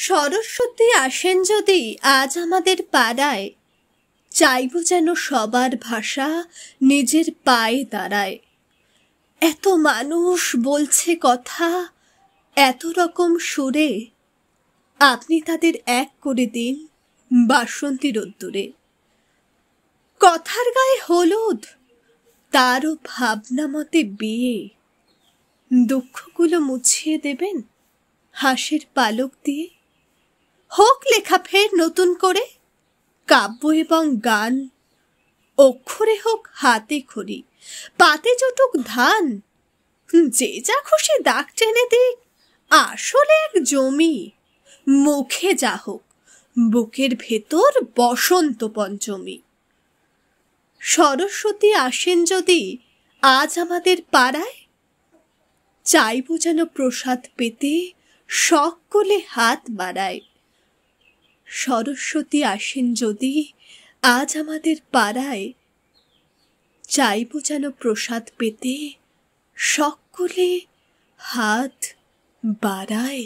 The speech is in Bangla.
সরস্বতী আসেন যদি আজ আমাদের পাড়ায়, চাইব যেন সবার ভাষা নিজের পায়ে দাঁড়ায়। এত মানুষ বলছে কথা এত রকম সুরে, আপনি তাদের এক করে দিন বাসন্তী রোদ্দুরে। কথার গায়ে হলুদ, তারও ভাবনা মতে বিয়ে, দুঃখগুলো মুছিয়ে দেবেন হাসির পালক দিয়ে। হোক লেখা ফের নতুন করে কাব্য এবং গান, অক্ষরে হোক হাতে খড়ি, পাতে জুটুক ধান। যে যা খুশি দাগ টেনে দিক, আসলে এক জমি। মুখে যা হোক, বুকের ভেতর বসন্ত পঞ্চমী। সরস্বতী আসেন যদি আজ আমাদের পাড়ায়, চাইব যেন প্রসাদ পেতে সকলে হাত বাড়ায়। সরস্বতী আসেন যদি আজ আমাদের পাড়ায়, চাইব যেন প্রসাদ পেতে সকলে হাত বাড়ায়।